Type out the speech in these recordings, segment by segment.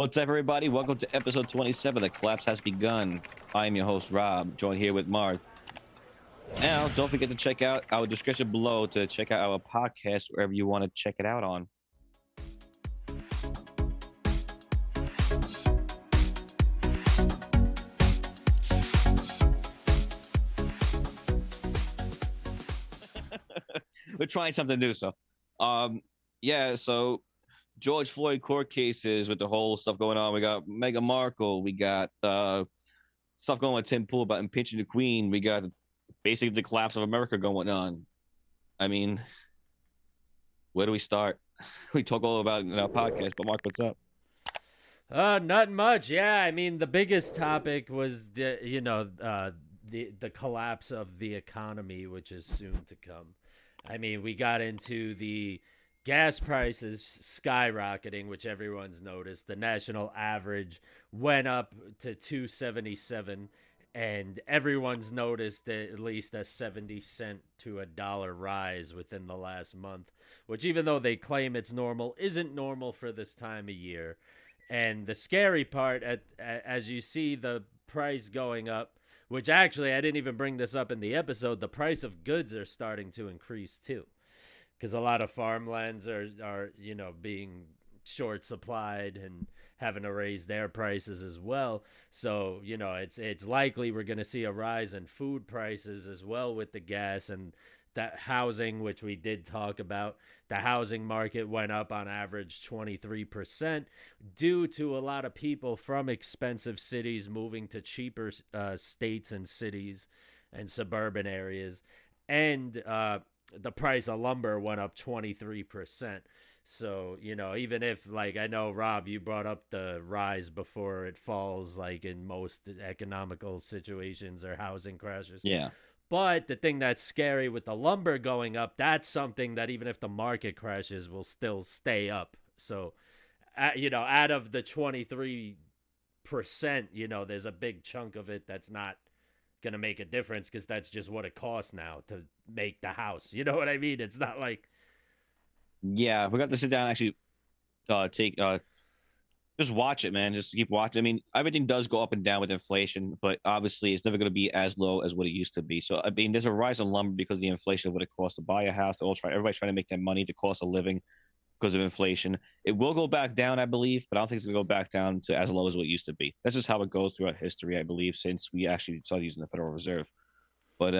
What's up, everybody? Welcome to episode 27. The collapse has begun. I am your host, Rob, joined here with Mark. Now, don't forget to check out our description below to check out our podcast wherever you want to check it out on. We're trying something new, um, so George Floyd court cases with the whole stuff going on. We got Meghan Markle. We got stuff going with Tim Pool about impeaching the Queen. We got basically the collapse of America going on. I mean, where do we start? We talk all about it in our podcast, but Mark, what's up? Not much. Yeah, I mean the biggest topic was the collapse of the economy, which is soon to come. I mean, we got into the gas prices skyrocketing, which everyone's noticed. The national average went up to 277, and everyone's noticed at least a 70 cent to a dollar rise within the last month, which, even though they claim it's normal, isn't normal for this time of year. And the scary part, as you see the price going up, which actually I didn't even bring this up in the episode, the price of goods are starting to increase too, because a lot of farmlands are being short supplied and having to raise their prices as well. So it's likely we're going to see a rise in food prices as well with the gas and that housing, which we did talk about. The housing market went up on average 23% due to a lot of people from expensive cities moving to cheaper states and cities and suburban areas. And the price of lumber went up 23%. So, even if, like, I know, Rob, you brought up the rise before it falls, like in most economical situations or housing crashes. Yeah. But the thing that's scary with the lumber going up, that's something that even if the market crashes, will still stay up. So, out of the 23%, there's a big chunk of it that's not going to make a difference because that's just what it costs now to make the house. You know what I mean? It's not like. Yeah, we got to sit down and actually take just watch it, man. Just keep watching. I mean, everything does go up and down with inflation, but obviously it's never going to be as low as what it used to be. So I mean, there's a rise in lumber because of the inflation of what it costs to buy a house. Everybody's trying to make their money, the cost of living because of inflation. It will go back down, I believe, but I don't think it's going to go back down to as low as what it used to be. That's just how it goes throughout history, I believe, since we actually started using the Federal Reserve. But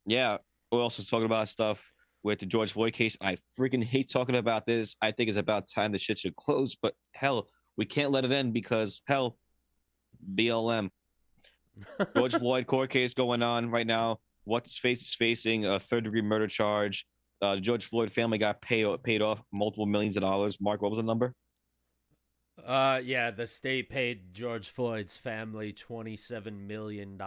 yeah, we're also talking about stuff with the George Floyd case. I freaking hate talking about this. I think it's about time the shit should close, but hell, we can't let it end because hell, BLM. George Floyd court case going on right now. What's face is facing a third-degree murder charge. The George Floyd family got paid off multiple millions of dollars. Mark, what was the number? Yeah, the state paid George Floyd's family $27 million.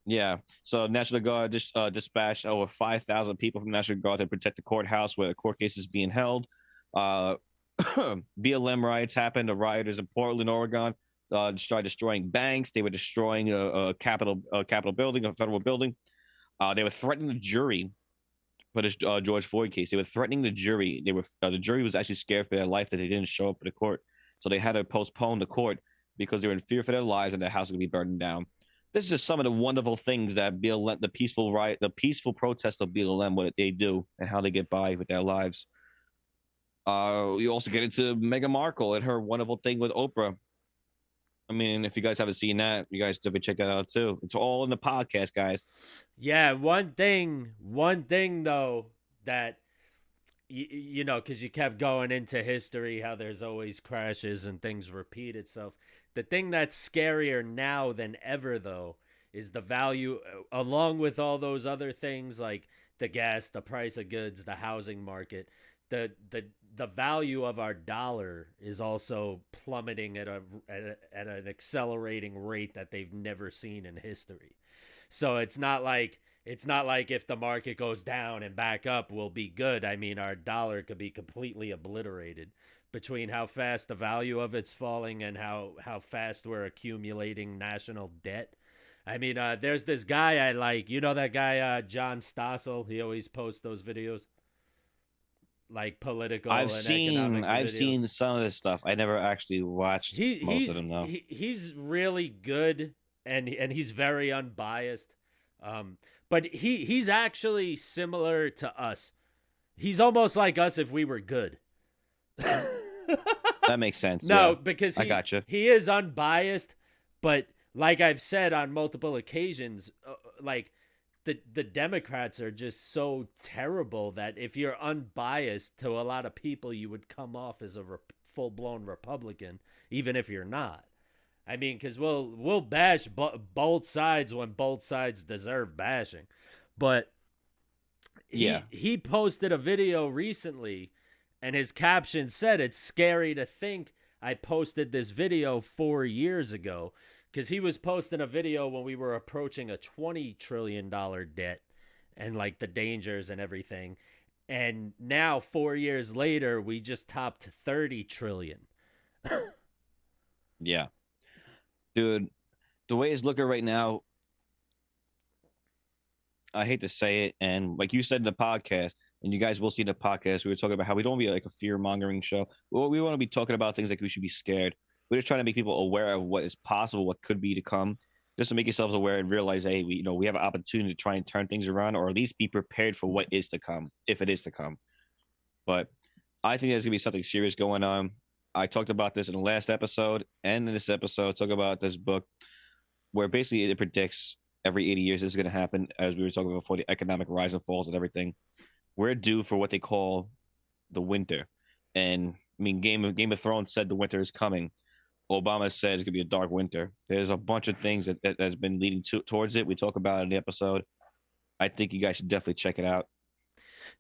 Yeah. So National Guard dispatched over 5,000 people from National Guard to protect the courthouse where the court case is being held. Uh, BLM riots happened. The rioters in Portland, Oregon, started destroying banks. They were destroying a Capitol building, a federal building. They were threatening the jury for this George Floyd case. They were threatening the jury. The jury was actually scared for their life that they didn't show up for the court, so they had to postpone the court because they were in fear for their lives and their house was going to be burned down. This is just some of the wonderful things that BLM, the peaceful riot, the peaceful protest of BLM, what they do and how they get by with their lives. You also get into Meghan Markle and her wonderful thing with Oprah. I mean, if you guys haven't seen that, you guys definitely check that out too. It's all in the podcast, guys. Yeah, one thing though that because you kept going into history, how there's always crashes and things repeat itself. The thing that's scarier now than ever, though, is the value, along with all those other things like the gas, the price of goods, the housing market. The value of our dollar is also plummeting at an accelerating rate that they've never seen in history. So it's not like if the market goes down and back up, we'll be good. I mean, our dollar could be completely obliterated between how fast the value of it's falling and how fast we're accumulating national debt. I mean, there's this guy I like. You know that guy, John Stossel? He always posts those videos. like political and economic I've videos. seen some of this stuff. I never actually watched most of them though. He's really good, and he's very unbiased. Um, but he's actually similar to us. He's almost like us if we were good. That makes sense. No, Yeah, because I gotcha. he is unbiased, but like I've said on multiple occasions, like the Democrats are just so terrible that if you're unbiased to a lot of people, you would come off as a full blown Republican, even if you're not. I mean, because we'll bash both sides when both sides deserve bashing, but Yeah, he posted a video recently, and his caption said, "It's scary to think I posted this video 4 years ago." Because he was posting a video when we were approaching a $20 trillion debt and like the dangers and everything. And now 4 years later, we just topped 30 trillion. yeah, dude. The way it's looking right now, I hate to say it, and like you said in the podcast, and you guys will see in the podcast, we were talking about how we don't want to be like a fear mongering show. Well, we want to be talking about things like we should be scared. We're just trying to make people aware of what is possible, what could be to come, just to make yourselves aware and realize, hey, we have an opportunity to try and turn things around, or at least be prepared for what is to come, if it is to come. But I think there's gonna be something serious going on. I talked about this in the last episode and in this episode. Talk about this book where basically it predicts every 80 years this is going to happen, as we were talking about before, the economic rise and falls and everything. We're due for what they call the winter. And I mean, Game of Thrones said the winter is coming. Obama said it's going to be a dark winter. There's a bunch of things that has been leading towards it. We talk about it in the episode. I think you guys should definitely check it out.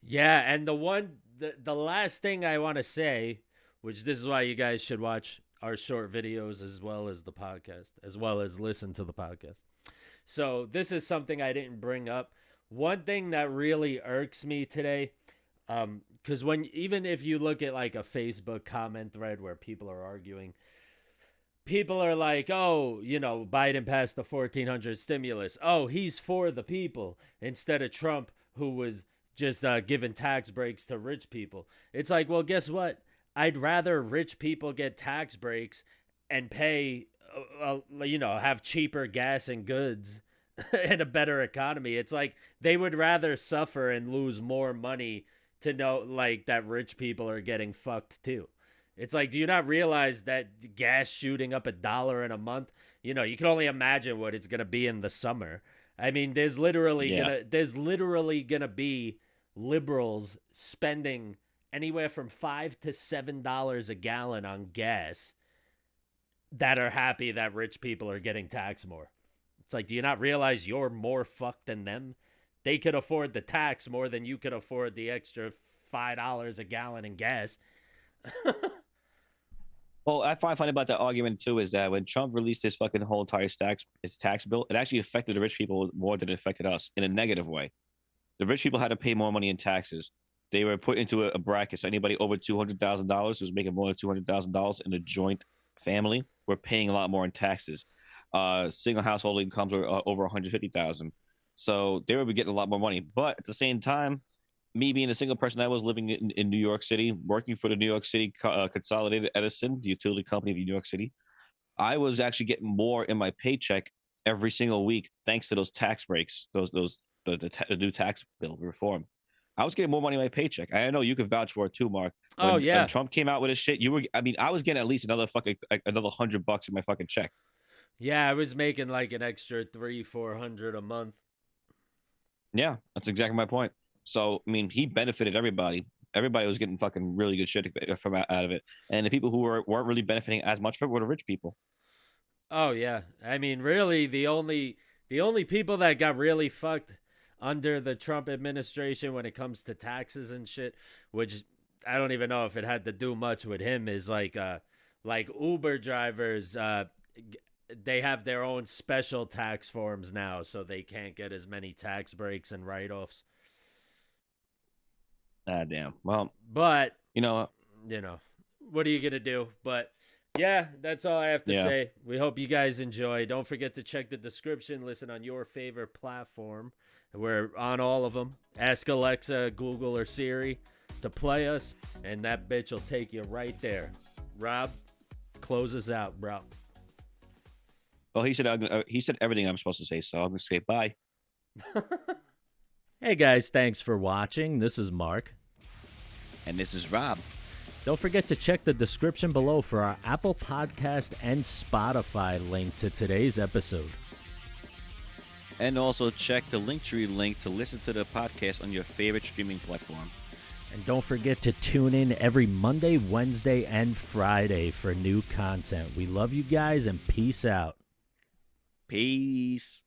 Yeah, and the last thing I want to say, which this is why you guys should watch our short videos as well as the podcast, as well as listen to the podcast. So this is something I didn't bring up. One thing that really irks me today, because when even if you look at like a Facebook comment thread where people are arguing, people are like, oh, Biden passed the 1400 stimulus. Oh, he's for the people instead of Trump, who was just giving tax breaks to rich people. It's like, well, guess what? I'd rather rich people get tax breaks and pay, have cheaper gas and goods and a better economy. It's like they would rather suffer and lose more money to know like that rich people are getting fucked too. It's like, do you not realize that gas shooting up $1 in a month? You can only imagine what it's gonna be in the summer. I mean, Yeah. there's literally gonna be liberals spending anywhere from $5 to $7 a gallon on gas that are happy that rich people are getting taxed more. It's like, do you not realize you're more fucked than them? They could afford the tax more than you could afford the extra $5 a gallon in gas. Well, I find funny about that argument too is that when Trump released his fucking whole entire his tax bill, it actually affected the rich people more than it affected us in a negative way. The rich people had to pay more money in taxes. They were put into a bracket. So anybody over $200,000 who's making more than $200,000 in a joint family were paying a lot more in taxes. Single household incomes were over 150,000. So they were getting a lot more money. But at the same time, me being a single person, I was living in New York City, working for the New York City Consolidated Edison, the utility company of New York City. I was actually getting more in my paycheck every single week thanks to those tax breaks, the new tax bill reform. I was getting more money in my paycheck. I know you could vouch for it too, Mark. Oh When yeah. Trump came out with his shit, I mean, I was getting at least another $100 in my fucking check. Yeah, I was making like an extra 300-400 a month. Yeah, that's exactly my point. So, I mean, he benefited everybody. Everybody was getting fucking really good shit from out of it, and the people who weren't really benefiting as much from it were the rich people. Oh yeah. I mean, really the only people that got really fucked under the Trump administration when it comes to taxes and shit, which I don't even know if it had to do much with him, is like Uber drivers they have their own special tax forms now, so they can't get as many tax breaks and write-offs. Ah, damn. Well, But you know, you know, what are you gonna do? But yeah, that's all I have to yeah, say. We hope you guys enjoy. Don't forget to check the description. Listen on your favorite platform. We're on all of them. Ask Alexa, Google, or Siri. to play us, and that bitch will take you right there. Rob, close us out, bro. Well, he said everything I'm supposed to say, so I'm gonna say bye. Hey guys, thanks for watching. This is Mark. And this is Rob. Don't forget to check the description below for our Apple Podcast and Spotify link to today's episode. And also check the Linktree link to listen to the podcast on your favorite streaming platform. And don't forget to tune in every Monday, Wednesday, and Friday for new content. We love you guys, and peace out. Peace.